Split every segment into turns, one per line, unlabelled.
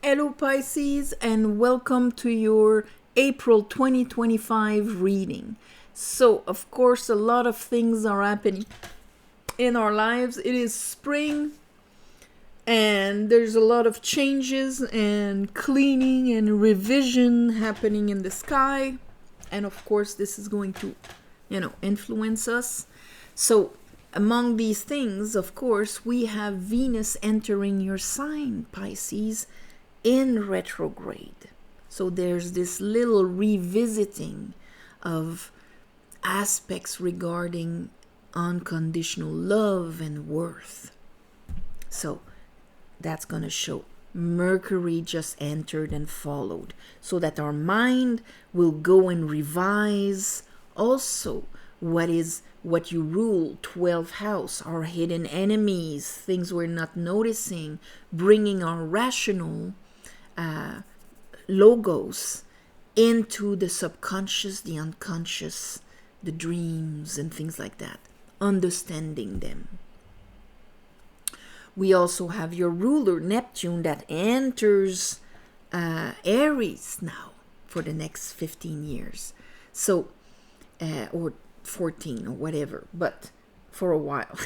Hello Pisces and welcome to your April 2025 reading. So, of course, a lot of things are happening in our lives. It is spring and there's a lot of changes and cleaning and revision happening in the sky. And of course, this is going to, influence us. So, among these things, of course, we have Venus entering your sign, Pisces, in retrograde. So there's this little revisiting of aspects regarding unconditional love and worth. So that's going to show. Mercury just entered and followed, so that our mind will go and revise also what you rule, 12th house, our hidden enemies, things we're not noticing, bringing our rational logos into the subconscious, the unconscious, the dreams and things like that, understanding them. We also have your ruler, Neptune, that enters Aries now for the next 15 years. So, or 14 or whatever, but for a while.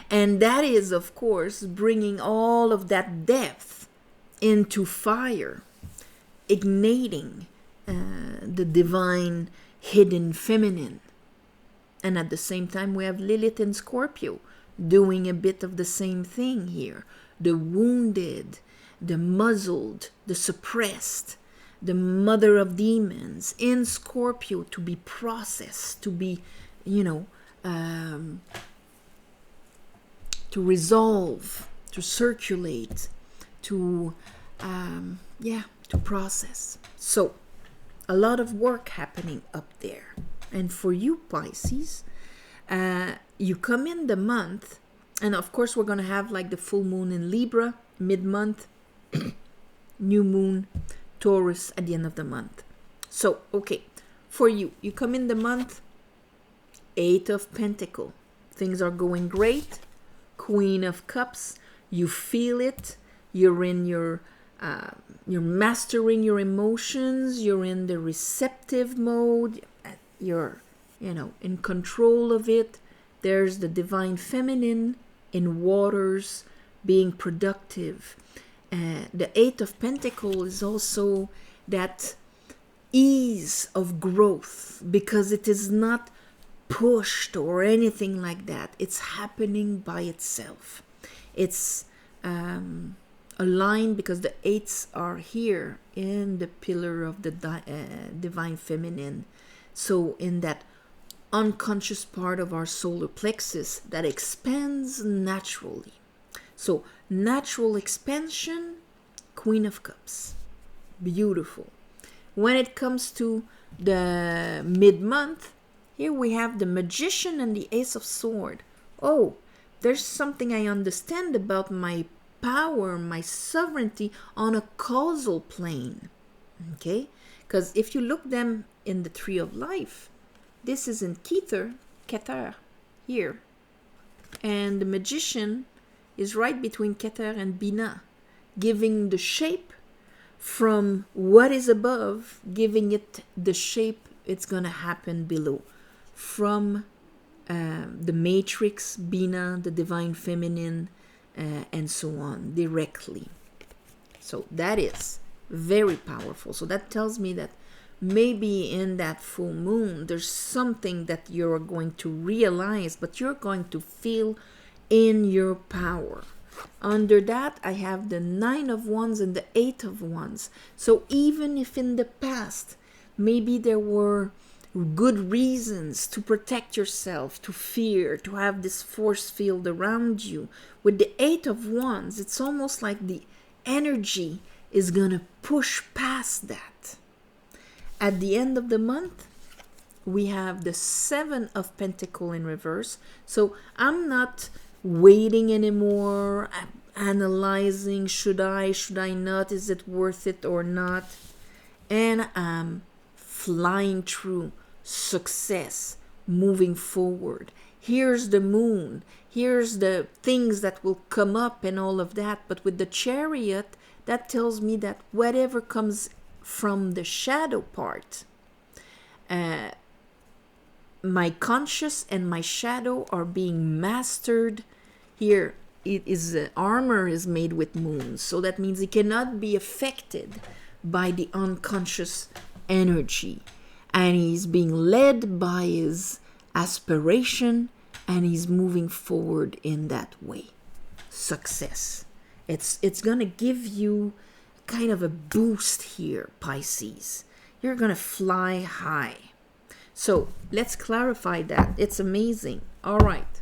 And that is, of course, bringing all of that depth into fire, igniting the divine hidden feminine. And at the same time, we have Lilith in Scorpio doing a bit of the same thing here. The wounded, the muzzled, the suppressed, the mother of demons in Scorpio to be processed, to be, to resolve, to circulate, to process. So a lot of work happening up there. And for you, Pisces, you come in the month, and of course we're going to have like the full moon in Libra mid-month, new moon Taurus at the end of the month. So, okay, for you come in the month, 8 of Pentacles. Things are going great. Queen of Cups, you feel it. You're in you're mastering your emotions. You're in the receptive mode. You're, in control of it. There's the divine feminine in waters, being productive. The 8 of Pentacles is also that ease of growth, because it is not pushed or anything like that. It's happening by itself. It's aligned because the 8s are here in the pillar of the divine feminine. So in that unconscious part of our solar plexus that expands naturally. So natural expansion, Queen of Cups. Beautiful. When it comes to the mid-month, here we have the Magician and the Ace of Swords. Oh, there's something I understand about my power, my sovereignty on a causal plane. Okay? Because if you look them in the Tree of Life, this is in Keter, here. And the Magician is right between Keter and Bina, giving the shape from what is above, giving it the shape it's going to happen below. From the matrix, Bina, the divine feminine, and so on, directly. So that is very powerful. So that tells me that maybe in that full moon, there's something that you're going to realize, but you're going to feel in your power. Under that, I have the 9 of Wands and the 8 of Wands. So even if in the past, maybe there were good reasons to protect yourself, to fear, to have this force field around you, with the 8 of Wands, it's almost like the energy is going to push past that. At the end of the month, we have the 7 of Pentacles in reverse. So I'm not waiting anymore, analyzing, should I not, is it worth it or not? And I'm flying through success, moving forward, here's the moon, here's the things that will come up and all of that. But with the Chariot, that tells me that whatever comes from the shadow part, my conscious and my shadow are being mastered. Here it is, armor is made with moons, so that means it cannot be affected by the unconscious energy, and he's being led by his aspiration, and he's moving forward in that way. Success. It's gonna give you kind of a boost here, Pisces. You're gonna fly high. So let's clarify that. It's amazing. All right.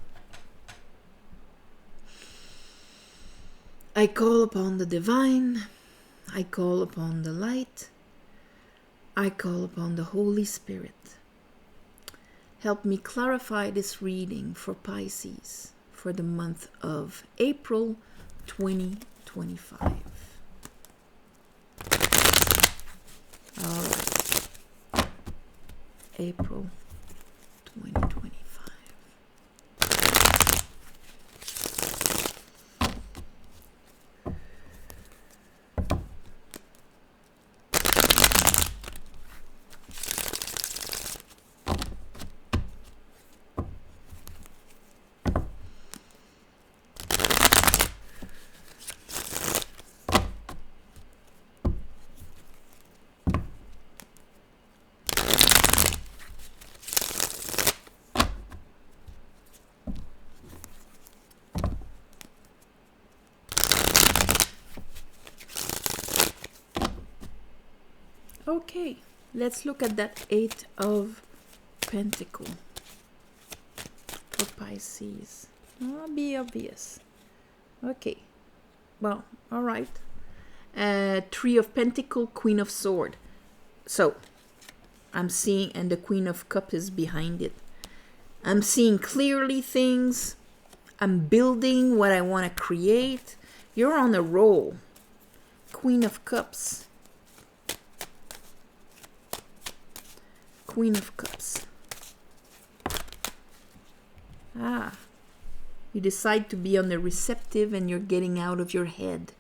I call upon the divine. I call upon the light. I call upon the Holy Spirit. Help me clarify this reading for Pisces for the month of April 2025. All right. April 2025. Okay, let's look at that Eight of Pentacles for Pisces. I'll be obvious. Okay, well, all right. Three of Pentacles, Queen of Sword. So, I'm seeing, and the Queen of Cups is behind it. I'm seeing clearly things. I'm building what I want to create. You're on a roll. Queen of Cups. Queen of Cups. You decide to be on the receptive and you're getting out of your head.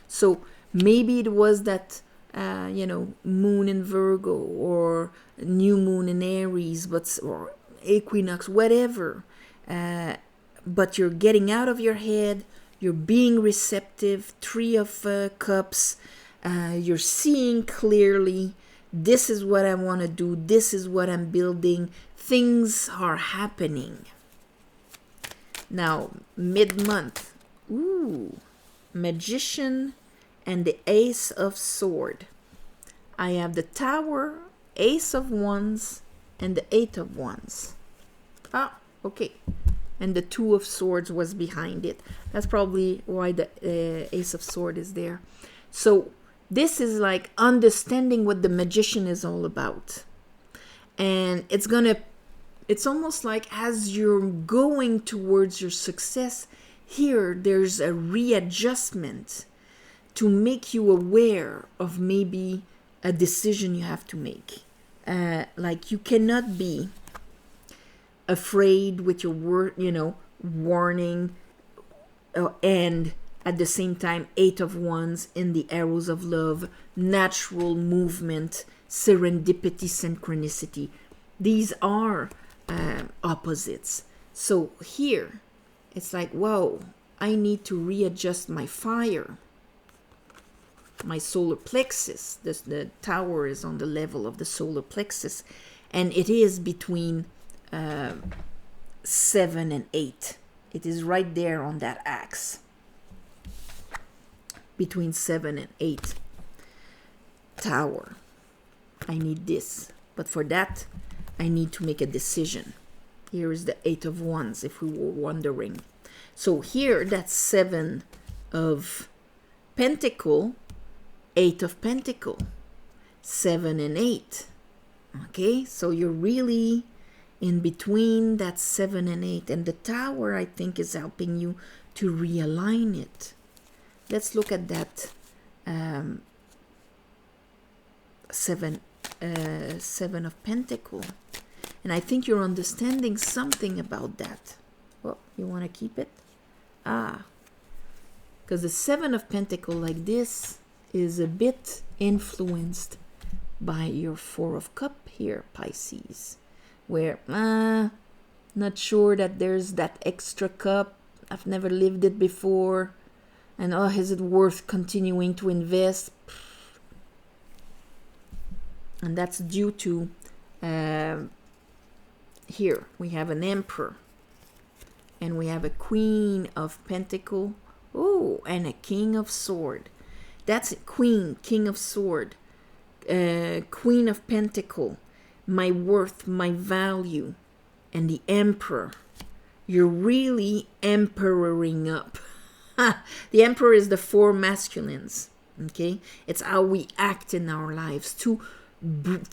So maybe it was that, moon in Virgo or new moon in Aries, or equinox, whatever. But you're getting out of your head. You're being receptive. Three of Cups. You're seeing clearly. This is what I want to do. This is what I'm building. Things are happening. Now, mid-month. Ooh. Magician and the Ace of Sword. I have the Tower, Ace of Wands, and the Eight of Wands. Okay. And the Two of Swords was behind it. That's probably why the Ace of Sword is there. So, this is like understanding what the Magician is all about. And it's almost like as you're going towards your success, here there's a readjustment to make you aware of maybe a decision you have to make. Like you cannot be afraid with your warning, and at the same time, Eight of Wands in the arrows of love, natural movement, serendipity, synchronicity. These are opposites. So here, it's like, whoa, I need to readjust my fire. My solar plexus, the Tower is on the level of the solar plexus, and it is between 7 and 8. It is right there on that axe. Between 7 and 8. Tower. I need this. But for that, I need to make a decision. Here is the Eight of Wands, if we were wondering. So here, that's 7 of Pentacle, Eight of Pentacle, 7 and 8. Okay, so you're really in between that 7 and 8. And the Tower, I think, is helping you to realign it. Let's look at that 7 of Pentacle. And I think you're understanding something about that. Well, you want to keep it? Because the Seven of Pentacles like this is a bit influenced by your Four of Cups here, Pisces. Where, not sure that there's that extra cup. I've never lived it before. And is it worth continuing to invest? And that's due to, here we have an Emperor. And we have a Queen of Pentacles. Oh, and a King of Sword. That's a Queen, King of Sword. Queen of Pentacles. My worth, my value. And the Emperor. You're really emperoring up. The Emperor is the four masculines. Okay? It's how we act in our lives. To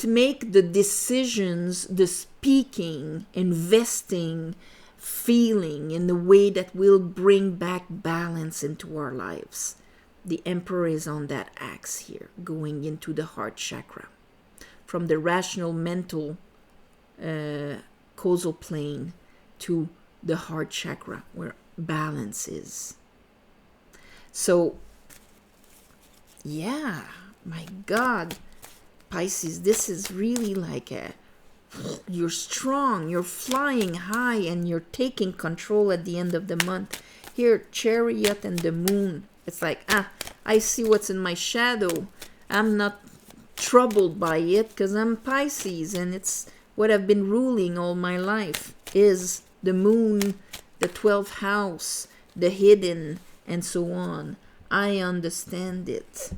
make the decisions, the speaking, investing, feeling in the way that will bring back balance into our lives. The Emperor is on that axe here, going into the heart chakra. From the rational, mental, causal plane to the heart chakra, where balance is. So, yeah, my God, Pisces, this is really like you're strong, you're flying high, and you're taking control at the end of the month. Here, Chariot and the Moon. It's like, I see what's in my shadow. I'm not troubled by it because I'm Pisces, and it's what I've been ruling all my life is the Moon, the 12th house, the hidden, and so on. I understand it.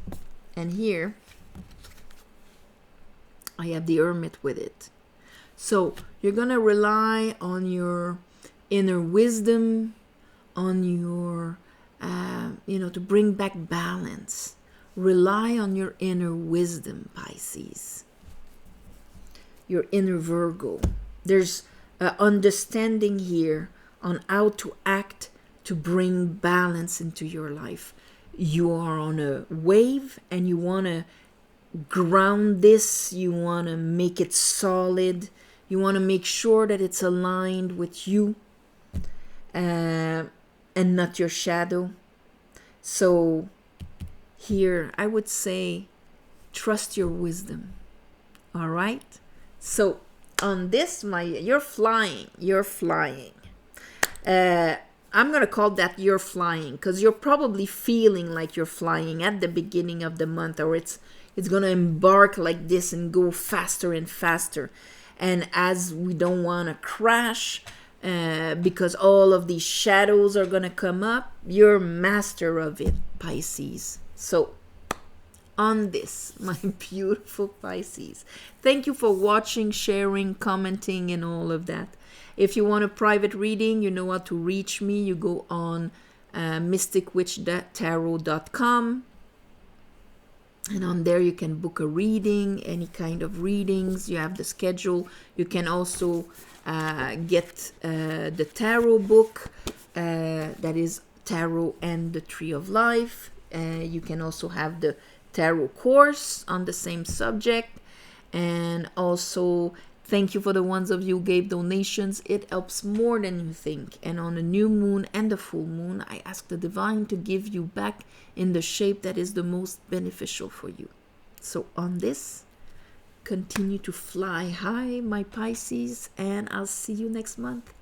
And here, I have the Hermit with it. So you're going to rely on your inner wisdom, on your, to bring back balance. Rely on your inner wisdom, Pisces. Your inner Virgo. There's understanding here on how to act to bring balance into your life. You are on a wave and you want to ground this. You want to make it solid. You want to make sure that it's aligned with you and not your shadow. So here, I would say, trust your wisdom. All right? So on this, you're flying. I'm going to call that you're flying because you're probably feeling like you're flying at the beginning of the month, or it's going to embark like this and go faster and faster. And as we don't want to crash because all of these shadows are going to come up, you're master of it, Pisces. So on this, my beautiful Pisces, thank you for watching, sharing, commenting, and all of that. If you want a private reading, you know how to reach me. You go on mysticwitchtarot.com. And on there you can book a reading, any kind of readings. You have the schedule. You can also get the tarot book, that is Tarot and the Tree of Life. You can also have the tarot course on the same subject. And also, thank you for the ones of you who gave donations. It helps more than you think. And on the new moon and the full moon, I ask the divine to give you back in the shape that is the most beneficial for you. So on this, continue to fly high, my Pisces, and I'll see you next month.